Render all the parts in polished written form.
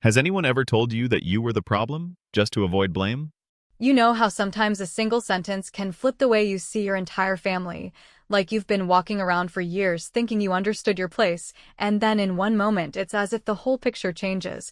Has anyone ever told you that you were the problem, just to avoid blame? You know how sometimes a single sentence can flip the way you see your entire family, like you've been walking around for years thinking you understood your place, and then in one moment it's as if the whole picture changes.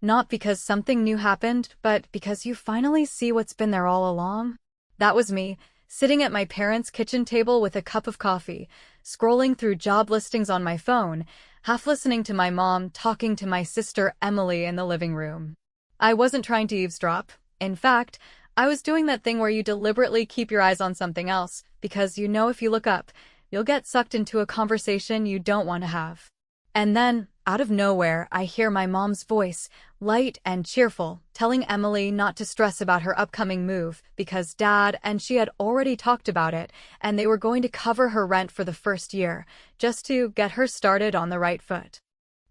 Not because something new happened, but because you finally see what's been there all along. That was me, sitting at my parents' kitchen table with a cup of coffee, scrolling through job listings on my phone, half listening to my mom talking to my sister Emily in the living room. I wasn't trying to eavesdrop. In fact, I was doing that thing where you deliberately keep your eyes on something else, because you know if you look up, you'll get sucked into a conversation you don't want to have. And then, out of nowhere, I hear my mom's voice, light and cheerful, telling Emily not to stress about her upcoming move because Dad and she had already talked about it, and they were going to cover her rent for the first year, just to get her started on the right foot.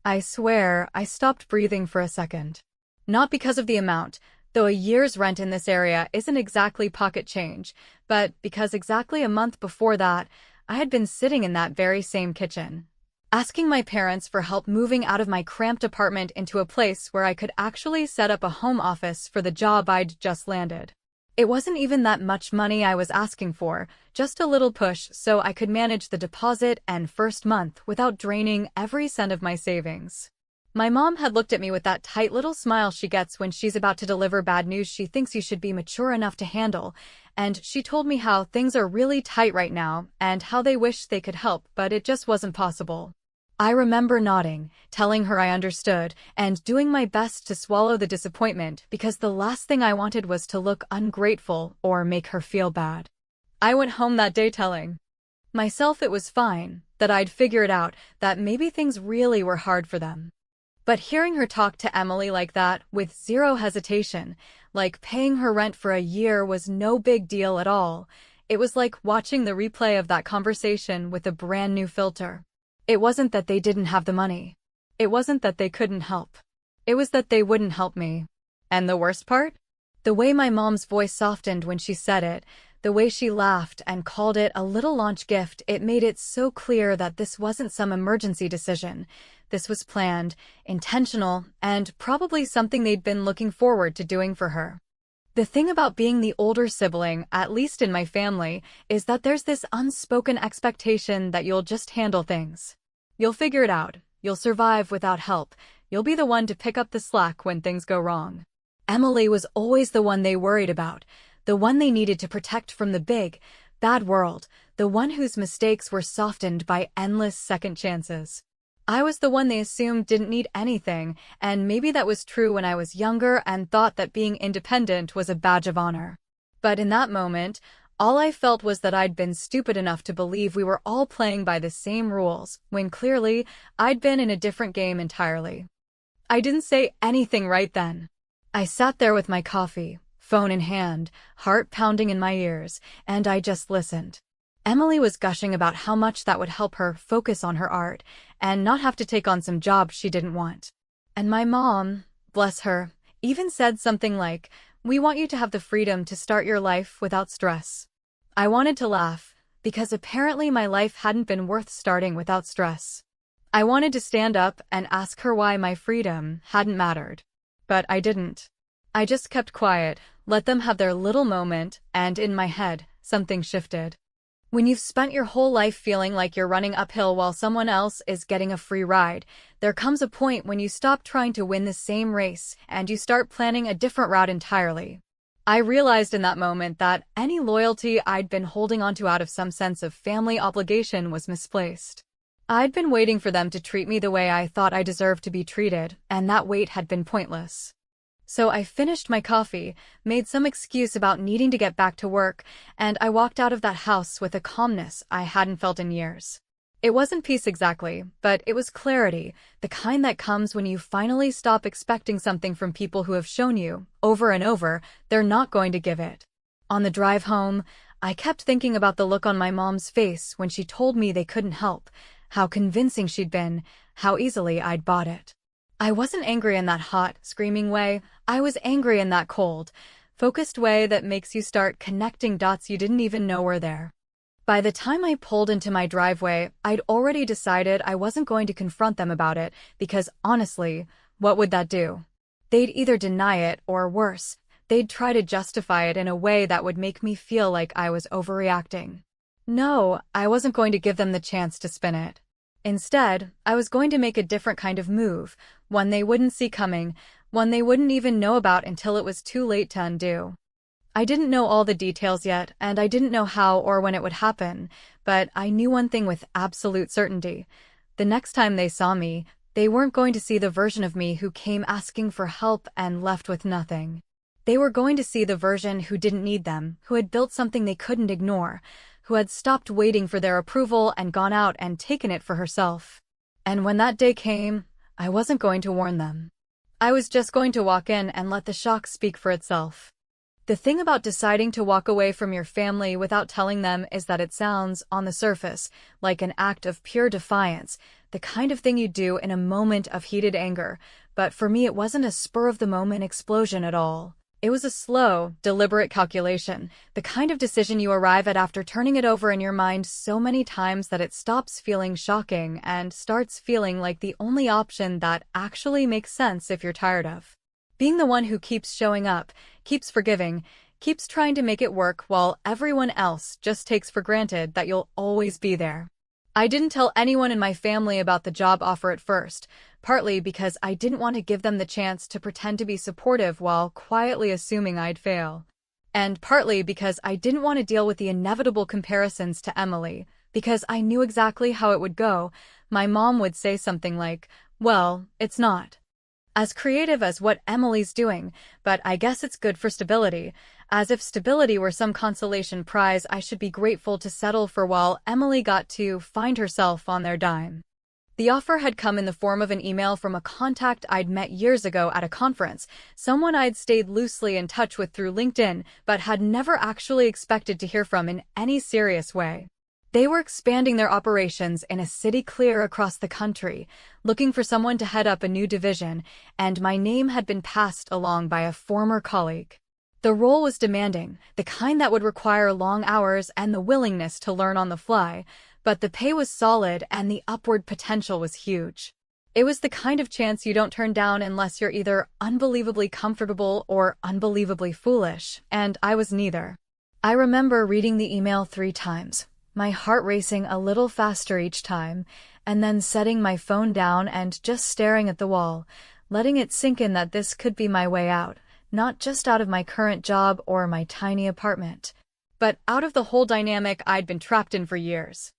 I swear, I stopped breathing for a second. Not because of the amount, though a year's rent in this area isn't exactly pocket change, but because exactly a month before that, I had been sitting in that very same kitchen, asking my parents for help moving out of my cramped apartment into a place where I could actually set up a home office for the job I'd just landed. It wasn't even that much money I was asking for, just a little push so I could manage the deposit and first month without draining every cent of my savings. My mom had looked at me with that tight little smile she gets when she's about to deliver bad news she thinks you should be mature enough to handle, and she told me how things are really tight right now and how they wish they could help, but it just wasn't possible. I remember nodding, telling her I understood, and doing my best to swallow the disappointment because the last thing I wanted was to look ungrateful or make her feel bad. I went home that day telling myself it was fine, that I'd figure it out, that maybe things really were hard for them. But hearing her talk to Emily like that, with zero hesitation, like paying her rent for a year was no big deal at all, it was like watching the replay of that conversation with a brand new filter. It wasn't that they didn't have the money. It wasn't that they couldn't help. It was that they wouldn't help me. And the worst part? The way my mom's voice softened when she said it, the way she laughed and called it a little launch gift, it made it so clear that this wasn't some emergency decision. This was planned, intentional, and probably something they'd been looking forward to doing for her. The thing about being the older sibling, at least in my family, is that there's this unspoken expectation that you'll just handle things. You'll figure it out, you'll survive without help, you'll be the one to pick up the slack when things go wrong. Emily was always the one they worried about, the one they needed to protect from the big, bad world, the one whose mistakes were softened by endless second chances. I was the one they assumed didn't need anything, and maybe that was true when I was younger and thought that being independent was a badge of honor. But in that moment, all I felt was that I'd been stupid enough to believe we were all playing by the same rules, when clearly, I'd been in a different game entirely. I didn't say anything right then. I sat there with my coffee, phone in hand, heart pounding in my ears, and I just listened. Emily was gushing about how much that would help her focus on her art and not have to take on some job she didn't want. And my mom, bless her, even said something like, "We want you to have the freedom to start your life without stress." I wanted to laugh, because apparently my life hadn't been worth starting without stress. I wanted to stand up and ask her why my freedom hadn't mattered. But I didn't. I just kept quiet, let them have their little moment, and in my head, something shifted. When you've spent your whole life feeling like you're running uphill while someone else is getting a free ride, there comes a point when you stop trying to win the same race and you start planning a different route entirely. I realized in that moment that any loyalty I'd been holding onto out of some sense of family obligation was misplaced. I'd been waiting for them to treat me the way I thought I deserved to be treated, and that wait had been pointless. So I finished my coffee, made some excuse about needing to get back to work, and I walked out of that house with a calmness I hadn't felt in years. It wasn't peace exactly, but it was clarity, the kind that comes when you finally stop expecting something from people who have shown you, over and over, they're not going to give it. On the drive home, I kept thinking about the look on my mom's face when she told me they couldn't help, how convincing she'd been, how easily I'd bought it. I wasn't angry in that hot, screaming way. I was angry in that cold, focused way that makes you start connecting dots you didn't even know were there. By the time I pulled into my driveway, I'd already decided I wasn't going to confront them about it because, honestly, what would that do? They'd either deny it or worse, they'd try to justify it in a way that would make me feel like I was overreacting. No, I wasn't going to give them the chance to spin it. Instead, I was going to make a different kind of move, one they wouldn't see coming, one they wouldn't even know about until it was too late to undo. I didn't know all the details yet, and I didn't know how or when it would happen, but I knew one thing with absolute certainty. The next time they saw me, they weren't going to see the version of me who came asking for help and left with nothing. They were going to see the version who didn't need them, who had built something they couldn't ignore, who had stopped waiting for their approval and gone out and taken it for herself. And when that day came, I wasn't going to warn them. I was just going to walk in and let the shock speak for itself. The thing about deciding to walk away from your family without telling them is that it sounds, on the surface, like an act of pure defiance, the kind of thing you do in a moment of heated anger, but for me it wasn't a spur-of-the-moment explosion at all. It was a slow, deliberate calculation, the kind of decision you arrive at after turning it over in your mind so many times that it stops feeling shocking and starts feeling like the only option that actually makes sense if you're tired of being the one who keeps showing up, keeps forgiving, keeps trying to make it work while everyone else just takes for granted that you'll always be there. I didn't tell anyone in my family about the job offer at first, partly because I didn't want to give them the chance to pretend to be supportive while quietly assuming I'd fail. And partly because I didn't want to deal with the inevitable comparisons to Emily, because I knew exactly how it would go. My mom would say something like, "Well, it's not as creative as what Emily's doing, but I guess it's good for stability," as if stability were some consolation prize I should be grateful to settle for while Emily got to find herself on their dime. The offer had come in the form of an email from a contact I'd met years ago at a conference, someone I'd stayed loosely in touch with through LinkedIn, but had never actually expected to hear from in any serious way. They were expanding their operations in a city clear across the country, looking for someone to head up a new division, and my name had been passed along by a former colleague. The role was demanding, the kind that would require long hours and the willingness to learn on the fly, but the pay was solid and the upward potential was huge. It was the kind of chance you don't turn down unless you're either unbelievably comfortable or unbelievably foolish, and I was neither. I remember reading the email 3 times, my heart racing a little faster each time, and then setting my phone down and just staring at the wall, letting it sink in that this could be my way out, not just out of my current job or my tiny apartment, but out of the whole dynamic I'd been trapped in for years.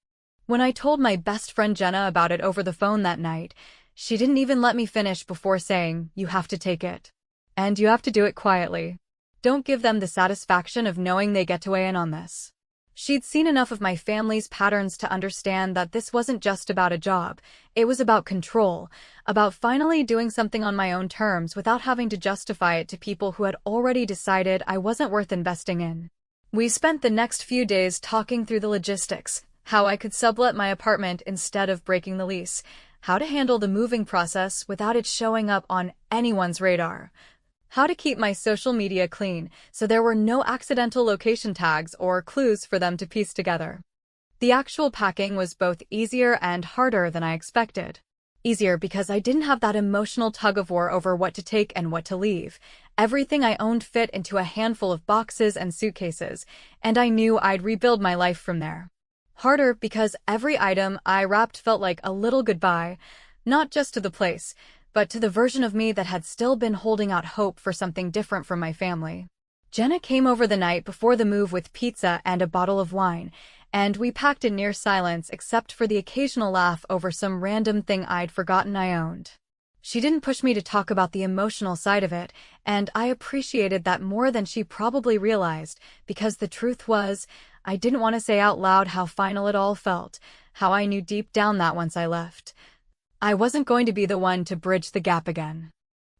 When I told my best friend Jenna about it over the phone that night, she didn't even let me finish before saying, "You have to take it. And you have to do it quietly. Don't give them the satisfaction of knowing they get to weigh in on this." She'd seen enough of my family's patterns to understand that this wasn't just about a job, it was about control, about finally doing something on my own terms without having to justify it to people who had already decided I wasn't worth investing in. We spent the next few days talking through the logistics, how I could sublet my apartment instead of breaking the lease, how to handle the moving process without it showing up on anyone's radar, how to keep my social media clean so there were no accidental location tags or clues for them to piece together. The actual packing was both easier and harder than I expected. Easier because I didn't have that emotional tug-of-war over what to take and what to leave. Everything I owned fit into a handful of boxes and suitcases, and I knew I'd rebuild my life from there. Harder because every item I wrapped felt like a little goodbye, not just to the place, but to the version of me that had still been holding out hope for something different from my family. Jenna came over the night before the move with pizza and a bottle of wine, and we packed in near silence except for the occasional laugh over some random thing I'd forgotten I owned. She didn't push me to talk about the emotional side of it, and I appreciated that more than she probably realized, because the truth was, I didn't want to say out loud how final it all felt, how I knew deep down that once I left, I wasn't going to be the one to bridge the gap again.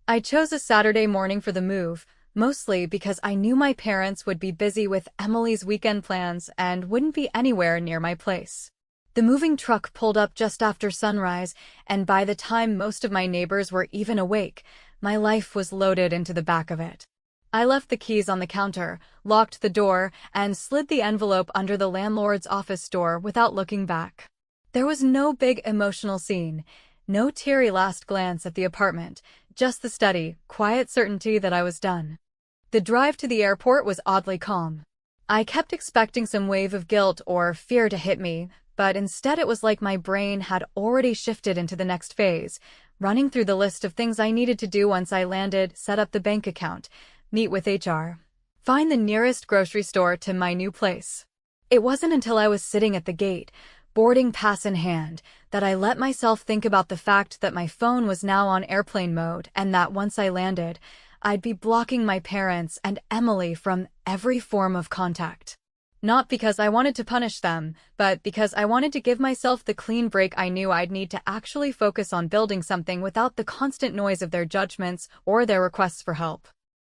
I chose a Saturday morning for the move, mostly because I knew my parents would be busy with Emily's weekend plans and wouldn't be anywhere near my place. The moving truck pulled up just after sunrise, and by the time most of my neighbors were even awake, my life was loaded into the back of it. I left the keys on the counter, locked the door, and slid the envelope under the landlord's office door without looking back. There was no big emotional scene. No teary last glance at the apartment, just the steady, quiet certainty that I was done. The drive to the airport was oddly calm. I kept expecting some wave of guilt or fear to hit me, but instead it was like my brain had already shifted into the next phase, running through the list of things I needed to do once I landed: set up the bank account, meet with HR, find the nearest grocery store to my new place. It wasn't until I was sitting at the gate, boarding pass in hand, that I let myself think about the fact that my phone was now on airplane mode and that once I landed, I'd be blocking my parents and Emily from every form of contact. Not because I wanted to punish them, but because I wanted to give myself the clean break I knew I'd need to actually focus on building something without the constant noise of their judgments or their requests for help.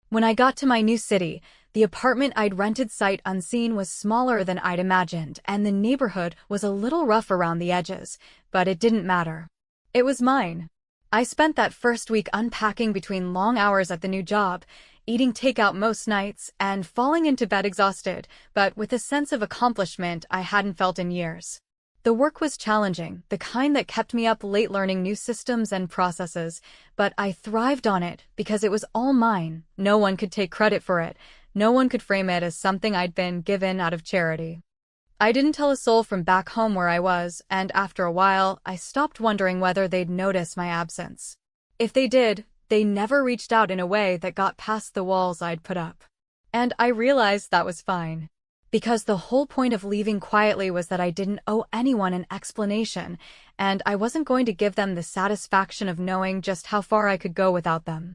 When I got to my new city, the apartment I'd rented sight unseen was smaller than I'd imagined, and the neighborhood was a little rough around the edges, but it didn't matter. It was mine. I spent that first week unpacking between long hours at the new job, eating takeout most nights, and falling into bed exhausted, but with a sense of accomplishment I hadn't felt in years. The work was challenging, the kind that kept me up late learning new systems and processes, but I thrived on it because it was all mine. No one could take credit for it. No one could frame it as something I'd been given out of charity. I didn't tell a soul from back home where I was, and after a while, I stopped wondering whether they'd notice my absence. If they did, they never reached out in a way that got past the walls I'd put up. And I realized that was fine. Because the whole point of leaving quietly was that I didn't owe anyone an explanation, and I wasn't going to give them the satisfaction of knowing just how far I could go without them.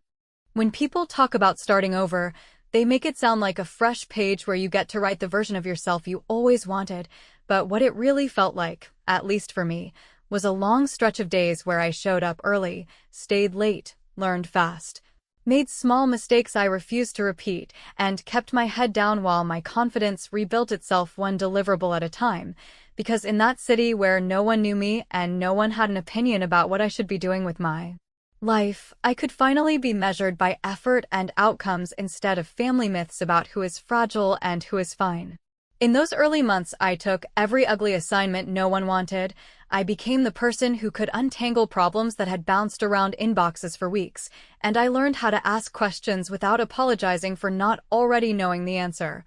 When people talk about starting over, they make it sound like a fresh page where you get to write the version of yourself you always wanted, but what it really felt like, at least for me, was a long stretch of days where I showed up early, stayed late, learned fast, made small mistakes I refused to repeat, and kept my head down while my confidence rebuilt itself one deliverable at a time, because in that city where no one knew me and no one had an opinion about what I should be doing with my life, I could finally be measured by effort and outcomes instead of family myths about who is fragile and who is fine. In those early months, I took every ugly assignment no one wanted. I became the person who could untangle problems that had bounced around inboxes for weeks, and I learned how to ask questions without apologizing for not already knowing the answer.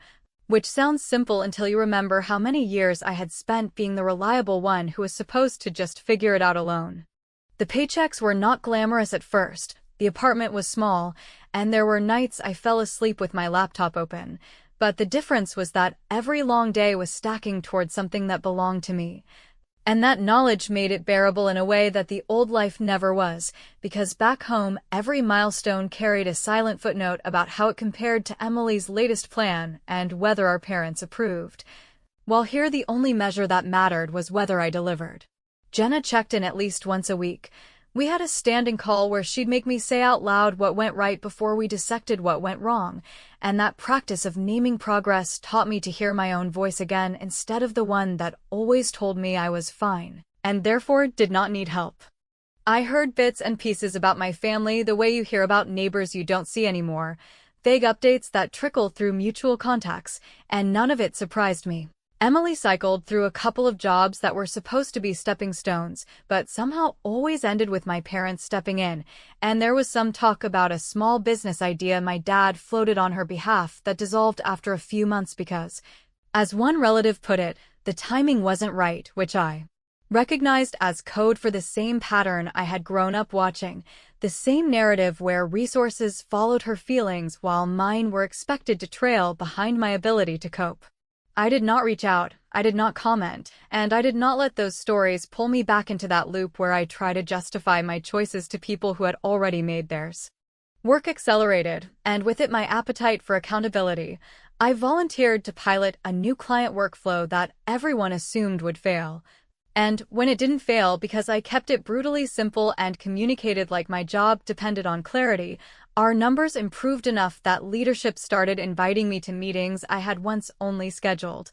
Which sounds simple until you remember how many years I had spent being the reliable one who was supposed to just figure it out alone. The paychecks were not glamorous at first, the apartment was small, and there were nights I fell asleep with my laptop open. But the difference was that every long day was stacking towards something that belonged to me. And that knowledge made it bearable in a way that the old life never was, because back home, every milestone carried a silent footnote about how it compared to Emily's latest plan and whether our parents approved. While here the only measure that mattered was whether I delivered. Jenna checked in at least once a week. We had a standing call where she'd make me say out loud what went right before we dissected what went wrong, and that practice of naming progress taught me to hear my own voice again instead of the one that always told me I was fine, and therefore did not need help. I heard bits and pieces about my family the way you hear about neighbors you don't see anymore, vague updates that trickle through mutual contacts, and none of it surprised me. Emily cycled through a couple of jobs that were supposed to be stepping stones, but somehow always ended with my parents stepping in, and there was some talk about a small business idea my dad floated on her behalf that dissolved after a few months because, as one relative put it, the timing wasn't right, which I recognized as code for the same pattern I had grown up watching, the same narrative where resources followed her feelings while mine were expected to trail behind my ability to cope. I did not reach out, I did not comment, and I did not let those stories pull me back into that loop where I try to justify my choices to people who had already made theirs. Work accelerated, and with it my appetite for accountability. I volunteered to pilot a new client workflow that everyone assumed would fail. And when it didn't fail because I kept it brutally simple and communicated like my job depended on clarity, our numbers improved enough that leadership started inviting me to meetings I had once only scheduled,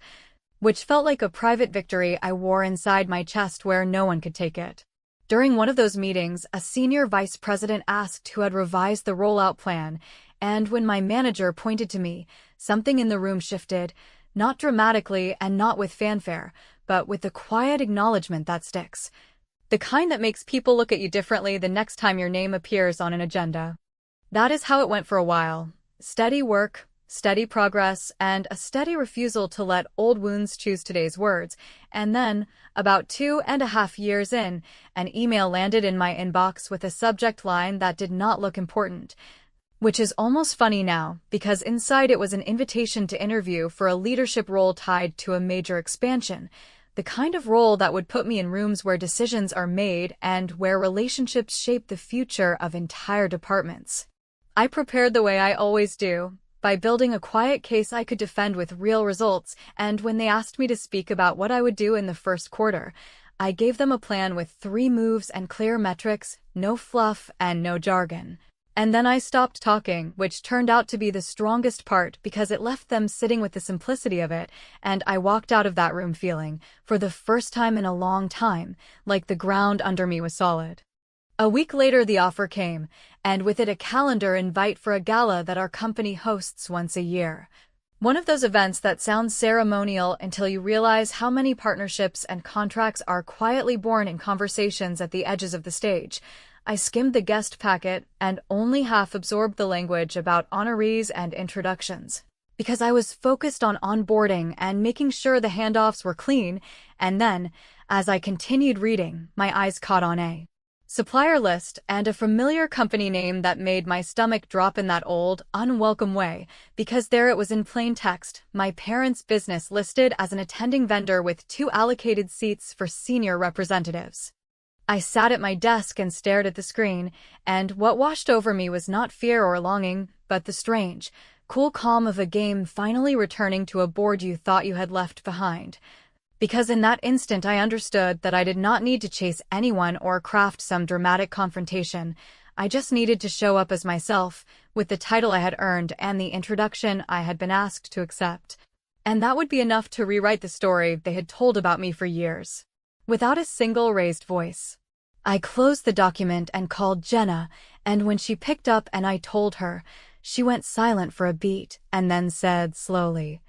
which felt like a private victory I wore inside my chest where no one could take it. During one of those meetings, a senior vice president asked who had revised the rollout plan, and when my manager pointed to me, something in the room shifted, not dramatically and not with fanfare, but with the quiet acknowledgement that sticks. The kind that makes people look at you differently the next time your name appears on an agenda. That is how it went for a while. Steady work, steady progress, and a steady refusal to let old wounds choose today's words. And then, about 2.5 years in, an email landed in my inbox with a subject line that did not look important. Which is almost funny now, because inside it was an invitation to interview for a leadership role tied to a major expansion. The kind of role that would put me in rooms where decisions are made and where relationships shape the future of entire departments. I prepared the way I always do, by building a quiet case I could defend with real results, and when they asked me to speak about what I would do in the first quarter, I gave them a plan with 3 moves and clear metrics, no fluff and no jargon. And then I stopped talking, which turned out to be the strongest part because it left them sitting with the simplicity of it, and I walked out of that room feeling, for the first time in a long time, like the ground under me was solid. A week later the offer came, and with it a calendar invite for a gala that our company hosts once a year. One of those events that sounds ceremonial until you realize how many partnerships and contracts are quietly born in conversations at the edges of the stage. I skimmed the guest packet and only half absorbed the language about honorees and introductions, because I was focused on onboarding and making sure the handoffs were clean, and then, as I continued reading, my eyes caught on a supplier list and a familiar company name that made my stomach drop in that old, unwelcome way, because there it was in plain text, my parents' business listed as an attending vendor with 2 allocated seats for senior representatives. I sat at my desk and stared at the screen, and what washed over me was not fear or longing, but the strange, cool calm of a game finally returning to a board you thought you had left behind. Because in that instant I understood that I did not need to chase anyone or craft some dramatic confrontation. I just needed to show up as myself, with the title I had earned and the introduction I had been asked to accept. And that would be enough to rewrite the story they had told about me for years. Without a single raised voice. I closed the document and called Jenna, and when she picked up and I told her, she went silent for a beat and then said slowly,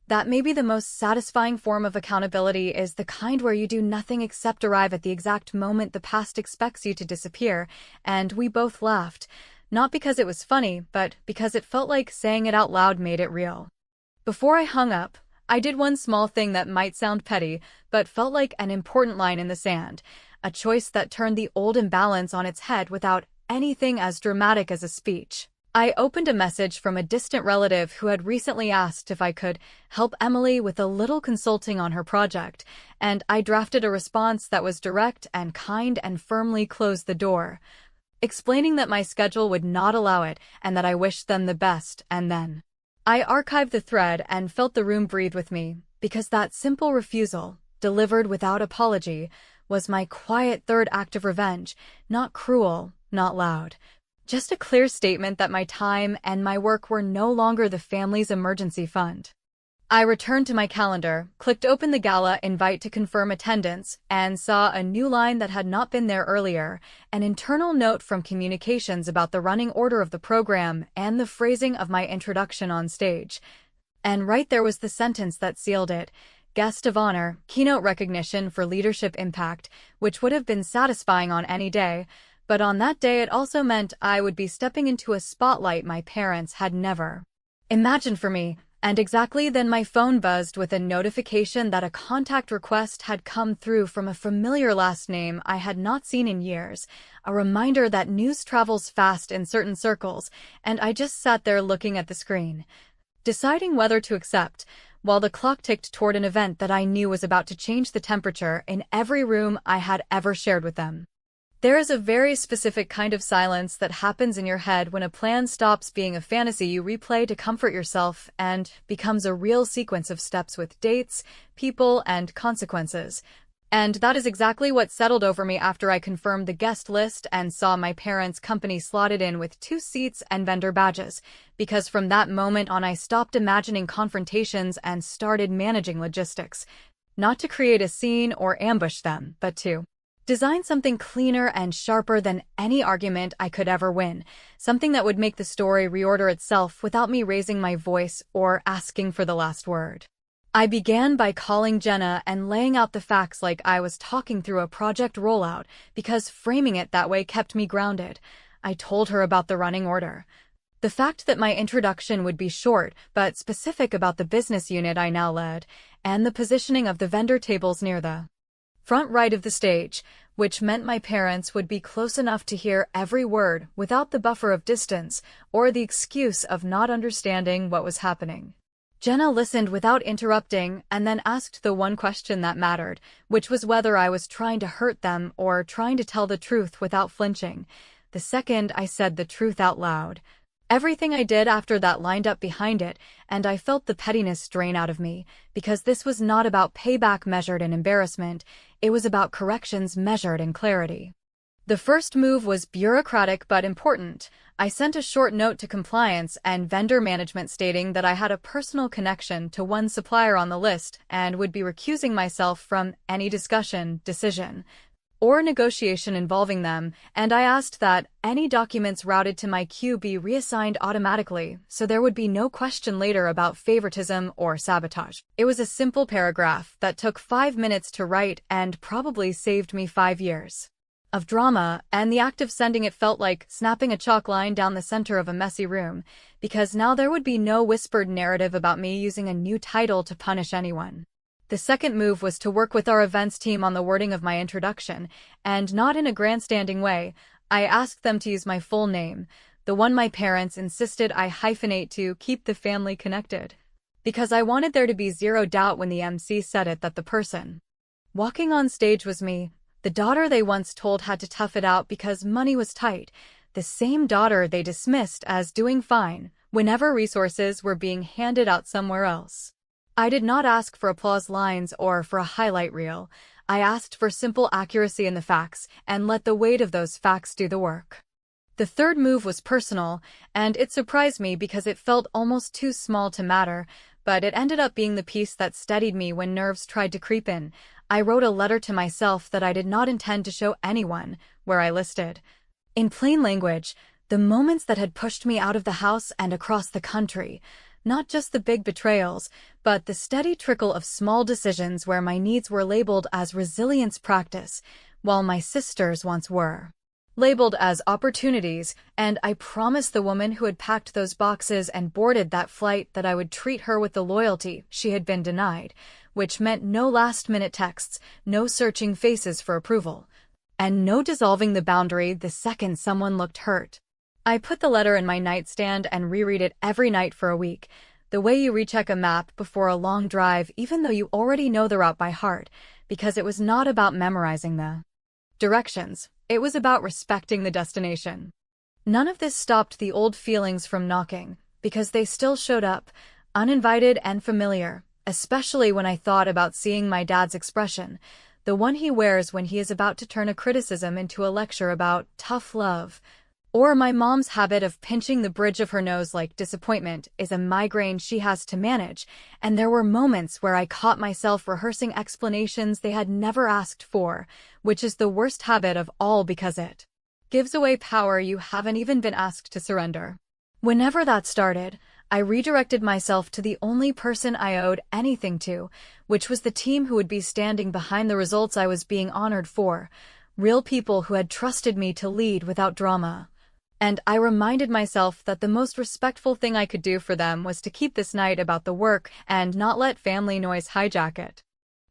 that maybe the most satisfying form of accountability is the kind where you do nothing except arrive at the exact moment the past expects you to disappear, and we both laughed, not because it was funny, but because it felt like saying it out loud made it real. Before I hung up, I did one small thing that might sound petty, but felt like an important line in the sand, a choice that turned the old imbalance on its head without anything as dramatic as a speech. I opened a message from a distant relative who had recently asked if I could help Emily with a little consulting on her project, and I drafted a response that was direct and kind and firmly closed the door, explaining that my schedule would not allow it and that I wished them the best, and then I archived the thread and felt the room breathe with me, because that simple refusal, delivered without apology, was my quiet third act of revenge, not cruel, not loud. Just a clear statement that my time and my work were no longer the family's emergency fund. I returned to my calendar, clicked open the gala invite to confirm attendance, and saw a new line that had not been there earlier, an internal note from communications about the running order of the program and the phrasing of my introduction on stage. And right there was the sentence that sealed it. Guest of honor, keynote recognition for leadership impact, which would have been satisfying on any day, but on that day it also meant I would be stepping into a spotlight my parents had never imagined for me, and exactly then my phone buzzed with a notification that a contact request had come through from a familiar last name I had not seen in years, a reminder that news travels fast in certain circles, and I just sat there looking at the screen, deciding whether to accept, while the clock ticked toward an event that I knew was about to change the temperature in every room I had ever shared with them. There is a very specific kind of silence that happens in your head when a plan stops being a fantasy you replay to comfort yourself and becomes a real sequence of steps with dates, people, and consequences. And that is exactly what settled over me after I confirmed the guest list and saw my parents' company slotted in with 2 seats and vendor badges, because from that moment on I stopped imagining confrontations and started managing logistics. Not to create a scene or ambush them, but to design something cleaner and sharper than any argument I could ever win, something that would make the story reorder itself without me raising my voice or asking for the last word. I began by calling Jenna and laying out the facts like I was talking through a project rollout, because framing it that way kept me grounded. I told her about the running order. The fact that my introduction would be short but specific about the business unit I now led, and the positioning of the vendor tables near the front right of the stage, which meant my parents would be close enough to hear every word without the buffer of distance or the excuse of not understanding what was happening. Jenna listened without interrupting and then asked the one question that mattered, which was whether I was trying to hurt them or trying to tell the truth without flinching. The second I said the truth out loud, everything I did after that lined up behind it, and I felt the pettiness drain out of me, because this was not about payback measured in embarrassment, it was about corrections measured in clarity. The first move was bureaucratic but important. I sent a short note to compliance and vendor management stating that I had a personal connection to one supplier on the list and would be recusing myself from any discussion, decision, or negotiation involving them, and I asked that any documents routed to my queue be reassigned automatically, so there would be no question later about favoritism or sabotage. It was a simple paragraph that took 5 minutes to write and probably saved me 5 years of drama, and the act of sending it felt like snapping a chalk line down the center of a messy room, because now there would be no whispered narrative about me using a new title to punish anyone. The second move was to work with our events team on the wording of my introduction, and not in a grandstanding way. I asked them to use my full name, the one my parents insisted I hyphenate to keep the family connected, because I wanted there to be zero doubt when the MC said it that the person walking on stage was me, the daughter they once told had to tough it out because money was tight, the same daughter they dismissed as doing fine whenever resources were being handed out somewhere else. I did not ask for applause lines or for a highlight reel. I asked for simple accuracy in the facts and let the weight of those facts do the work. The third move was personal, and it surprised me because it felt almost too small to matter, but it ended up being the piece that steadied me when nerves tried to creep in. I wrote a letter to myself that I did not intend to show anyone, where I listed, in plain language, the moments that had pushed me out of the house and across the country. Not just the big betrayals, but the steady trickle of small decisions where my needs were labeled as resilience practice, while my sisters once were labeled as opportunities, and I promised the woman who had packed those boxes and boarded that flight that I would treat her with the loyalty she had been denied, which meant no last-minute texts, no searching faces for approval, and no dissolving the boundary the second someone looked hurt. I put the letter in my nightstand and reread it every night for a week, the way you recheck a map before a long drive even though you already know the route by heart, because it was not about memorizing the directions, it was about respecting the destination. None of this stopped the old feelings from knocking, because they still showed up, uninvited and familiar, especially when I thought about seeing my dad's expression, the one he wears when he is about to turn a criticism into a lecture about tough love. Or my mom's habit of pinching the bridge of her nose like disappointment is a migraine she has to manage, and there were moments where I caught myself rehearsing explanations they had never asked for, which is the worst habit of all because it gives away power you haven't even been asked to surrender. Whenever that started, I redirected myself to the only person I owed anything to, which was the team who would be standing behind the results I was being honored for, real people who had trusted me to lead without drama. And I reminded myself that the most respectful thing I could do for them was to keep this night about the work and not let family noise hijack it.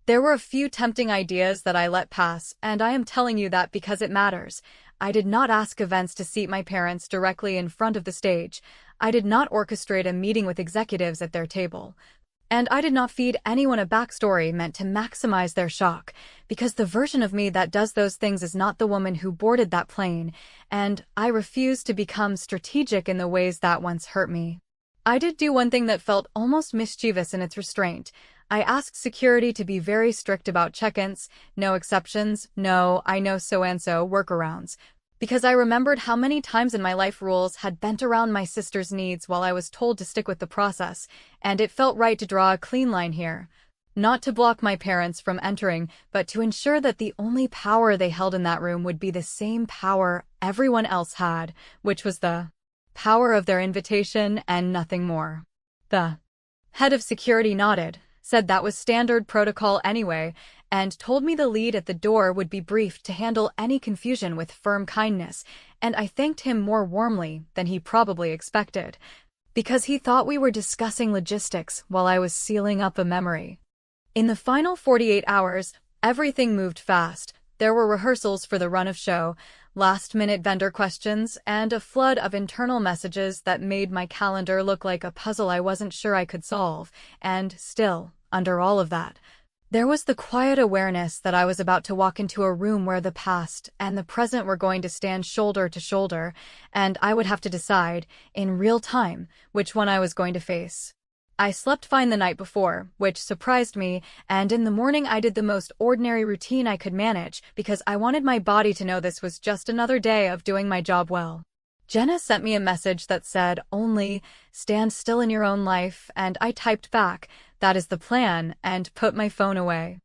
There were a few tempting ideas that I let pass, and I am telling you that because it matters. I did not ask events to seat my parents directly in front of the stage. I did not orchestrate a meeting with executives at their table. And I did not feed anyone a backstory meant to maximize their shock, because the version of me that does those things is not the woman who boarded that plane, and I refuse to become strategic in the ways that once hurt me. I did do one thing that felt almost mischievous in its restraint. I asked security to be very strict about check-ins, no exceptions, no I know so-and-so workarounds, because I remembered how many times in my life rules had bent around my sister's needs while I was told to stick with the process, and it felt right to draw a clean line here. Not to block my parents from entering, but to ensure that the only power they held in that room would be the same power everyone else had, which was the power of their invitation and nothing more. The head of security nodded, said that was standard protocol anyway, and told me the lead at the door would be briefed to handle any confusion with firm kindness, and I thanked him more warmly than he probably expected, because he thought we were discussing logistics while I was sealing up a memory. In the final 48 hours, everything moved fast. There were rehearsals for the run of show, last-minute vendor questions, and a flood of internal messages that made my calendar look like a puzzle I wasn't sure I could solve. And still, under all of that, there was the quiet awareness that I was about to walk into a room where the past and the present were going to stand shoulder to shoulder, and I would have to decide, in real time, which one I was going to face. I slept fine the night before, which surprised me, and in the morning I did the most ordinary routine I could manage because I wanted my body to know this was just another day of doing my job well. Jenna sent me a message that said, only, stand still in your own life, and I typed back, that is the plan, and put my phone away.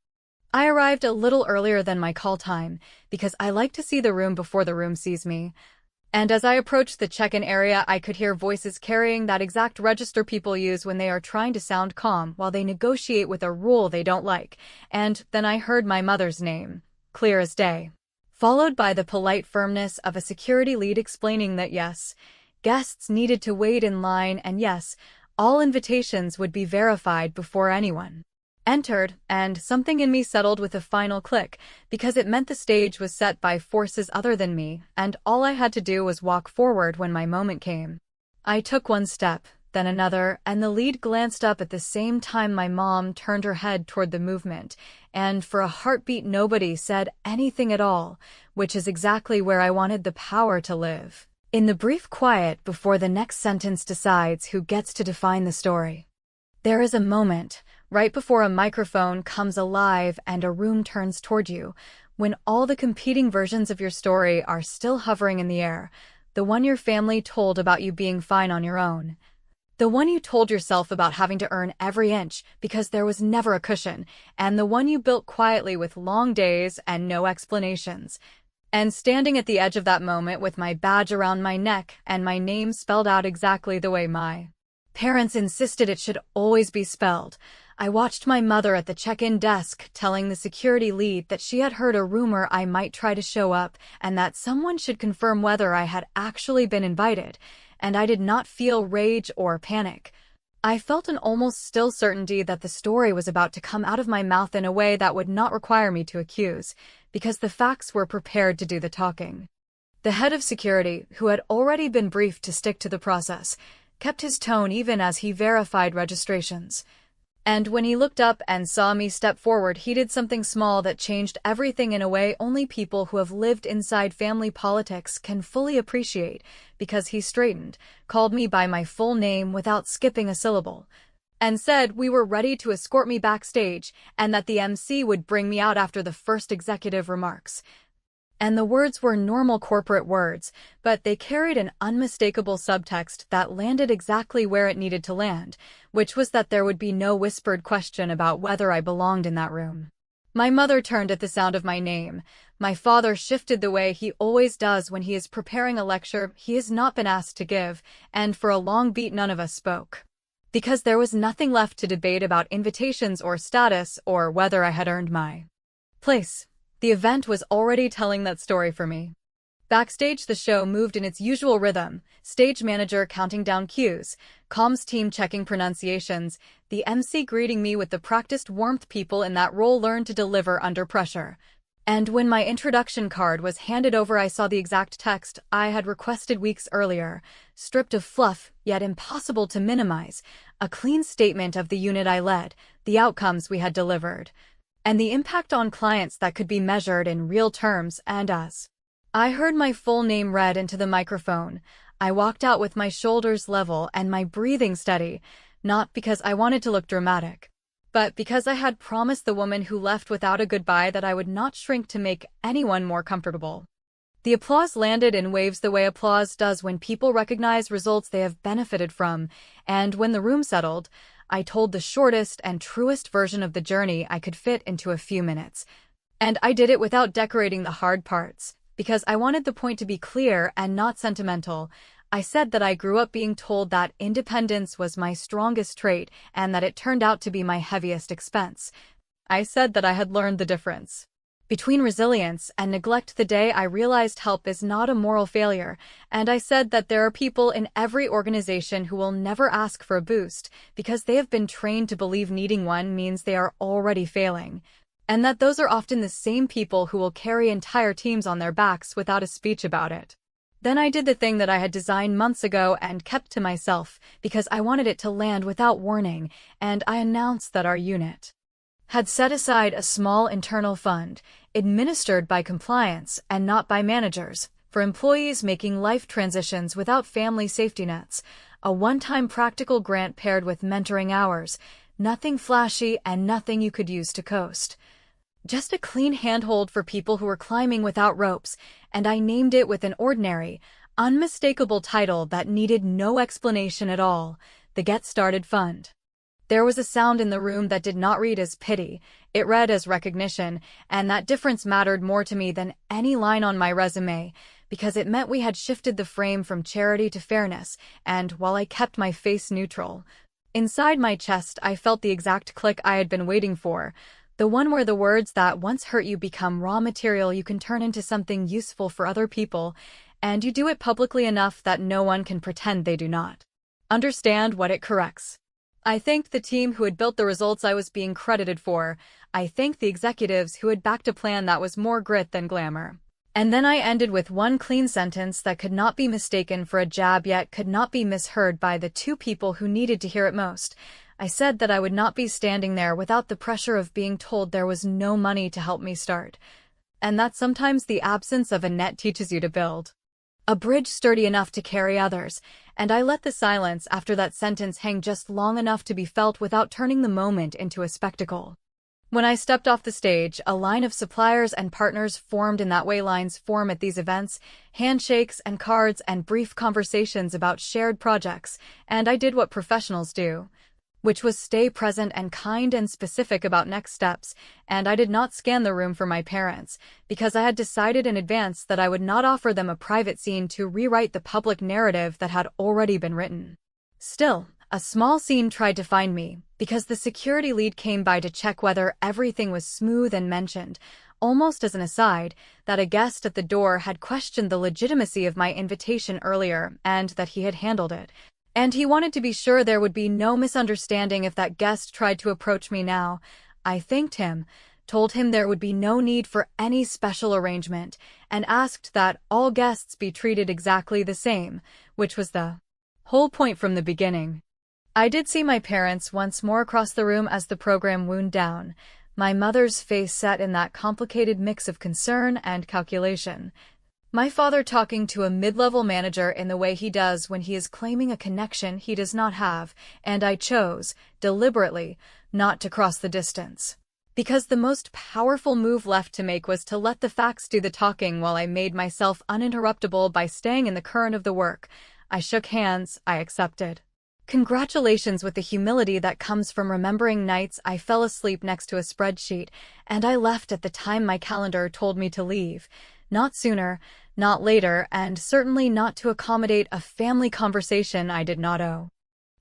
I arrived a little earlier than my call time because I like to see the room before the room sees me. And as I approached the check-in area, I could hear voices carrying that exact register people use when they are trying to sound calm while they negotiate with a rule they don't like. And then I heard my mother's name, clear as day, followed by the polite firmness of a security lead explaining that yes, guests needed to wait in line, and yes, all invitations would be verified before anyone entered, and something in me settled with a final click, because it meant the stage was set by forces other than me, and all I had to do was walk forward when my moment came. I took one step, then another, and the lead glanced up at the same time my mom turned her head toward the movement, and for a heartbeat nobody said anything at all, which is exactly where I wanted the power to live. In the brief quiet before the next sentence decides who gets to define the story. There is a moment, right before a microphone comes alive and a room turns toward you, when all the competing versions of your story are still hovering in the air, the one your family told about you being fine on your own, the one you told yourself about having to earn every inch because there was never a cushion, and the one you built quietly with long days and no explanations. And standing at the edge of that moment with my badge around my neck and my name spelled out exactly the way my parents insisted it should always be spelled, I watched my mother at the check-in desk telling the security lead that she had heard a rumor I might try to show up and that someone should confirm whether I had actually been invited, and I did not feel rage or panic. I felt an almost still certainty that the story was about to come out of my mouth in a way that would not require me to accuse, because the facts were prepared to do the talking. The head of security, who had already been briefed to stick to the process, kept his tone even as he verified registrations. And when he looked up and saw me step forward, he did something small that changed everything in a way only people who have lived inside family politics can fully appreciate, because he straightened, called me by my full name without skipping a syllable, and said we were ready to escort me backstage and that the MC would bring me out after the first executive remarks. And the words were normal corporate words, but they carried an unmistakable subtext that landed exactly where it needed to land, which was that there would be no whispered question about whether I belonged in that room. My mother turned at the sound of my name. My father shifted the way he always does when he is preparing a lecture he has not been asked to give, and for a long beat none of us spoke. Because there was nothing left to debate about invitations or status or whether I had earned my place. The event was already telling that story for me. Backstage, the show moved in its usual rhythm, stage manager counting down cues, comms team checking pronunciations, the MC greeting me with the practiced warmth people in that role learned to deliver under pressure. And when my introduction card was handed over, I saw the exact text I had requested weeks earlier, stripped of fluff, yet impossible to minimize, a clean statement of the unit I led, the outcomes we had delivered, and the impact on clients that could be measured in real terms. And as I heard my full name read into the microphone, I walked out with my shoulders level and my breathing steady, not because I wanted to look dramatic, but because I had promised the woman who left without a goodbye that I would not shrink to make anyone more comfortable. The applause landed in waves the way applause does when people recognize results they have benefited from, and when the room settled, I told the shortest and truest version of the journey I could fit into a few minutes. And I did it without decorating the hard parts, because I wanted the point to be clear and not sentimental. I said that I grew up being told that independence was my strongest trait and that it turned out to be my heaviest expense. I said that I had learned the difference between resilience and neglect the day I realized help is not a moral failure, and I said that there are people in every organization who will never ask for a boost because they have been trained to believe needing one means they are already failing, and that those are often the same people who will carry entire teams on their backs without a speech about it. Then I did the thing that I had designed months ago and kept to myself because I wanted it to land without warning, and I announced that our unit had set aside a small internal fund, administered by compliance and not by managers, for employees making life transitions without family safety nets, a one-time practical grant paired with mentoring hours, nothing flashy and nothing you could use to coast. Just a clean handhold for people who were climbing without ropes, and I named it with an ordinary, unmistakable title that needed no explanation at all: the Get Started Fund. There was a sound in the room that did not read as pity, it read as recognition, and that difference mattered more to me than any line on my resume, because it meant we had shifted the frame from charity to fairness, and while I kept my face neutral, inside my chest I felt the exact click I had been waiting for, the one where the words that once hurt you become raw material you can turn into something useful for other people, and you do it publicly enough that no one can pretend they do not understand what it corrects. I thanked the team who had built the results I was being credited for. I thanked the executives who had backed a plan that was more grit than glamour. And then I ended with one clean sentence that could not be mistaken for a jab yet could not be misheard by the two people who needed to hear it most. I said that I would not be standing there without the pressure of being told there was no money to help me start, and that sometimes the absence of a net teaches you to build a bridge sturdy enough to carry others, and I let the silence after that sentence hang just long enough to be felt without turning the moment into a spectacle. When I stepped off the stage, a line of suppliers and partners formed in that way lines form at these events, handshakes and cards and brief conversations about shared projects, and I did what professionals do, which was stay present and kind and specific about next steps, and I did not scan the room for my parents, because I had decided in advance that I would not offer them a private scene to rewrite the public narrative that had already been written. Still, a small scene tried to find me, because the security lead came by to check whether everything was smooth and mentioned, almost as an aside, that a guest at the door had questioned the legitimacy of my invitation earlier and that he had handled it. And he wanted to be sure there would be no misunderstanding if that guest tried to approach me now. I thanked him, told him there would be no need for any special arrangement, and asked that all guests be treated exactly the same, which was the whole point from the beginning. I did see my parents once more across the room as the program wound down, my mother's face set in that complicated mix of concern and calculation. My father talking to a mid-level manager in the way he does when he is claiming a connection he does not have, and I chose, deliberately, not to cross the distance. Because the most powerful move left to make was to let the facts do the talking while I made myself uninterruptible by staying in the current of the work. I shook hands, I accepted. Congratulations with the humility that comes from remembering nights I fell asleep next to a spreadsheet, and I left at the time my calendar told me to leave. Not sooner, not later, and certainly not to accommodate a family conversation I did not owe.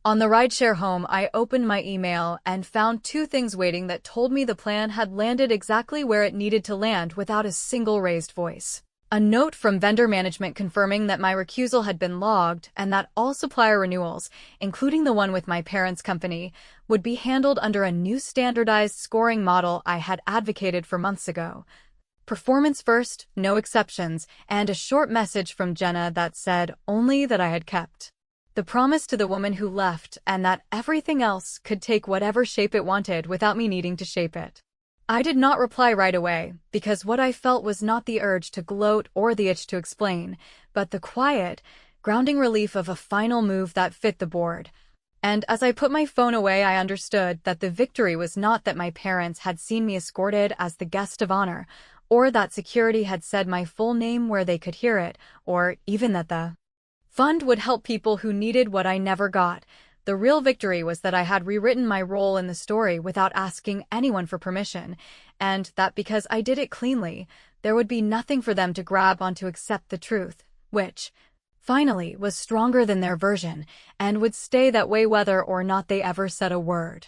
On the rideshare home, I opened my email and found two things waiting that told me the plan had landed exactly where it needed to land without a single raised voice. A note from vendor management confirming that my recusal had been logged and that all supplier renewals, including the one with my parents' company, would be handled under a new standardized scoring model I had advocated for months ago. Performance first, no exceptions, and a short message from Jenna that said only that I had kept the promise to the woman who left and that everything else could take whatever shape it wanted without me needing to shape it. I did not reply right away, because what I felt was not the urge to gloat or the itch to explain, but the quiet, grounding relief of a final move that fit the board. And as I put my phone away, I understood that the victory was not that my parents had seen me escorted as the guest of honor, or that security had said my full name where they could hear it, or even that the fund would help people who needed what I never got. The real victory was that I had rewritten my role in the story without asking anyone for permission, and that because I did it cleanly, there would be nothing for them to grab on to accept the truth, which, finally was stronger than their version and would stay that way whether or not they ever said a word.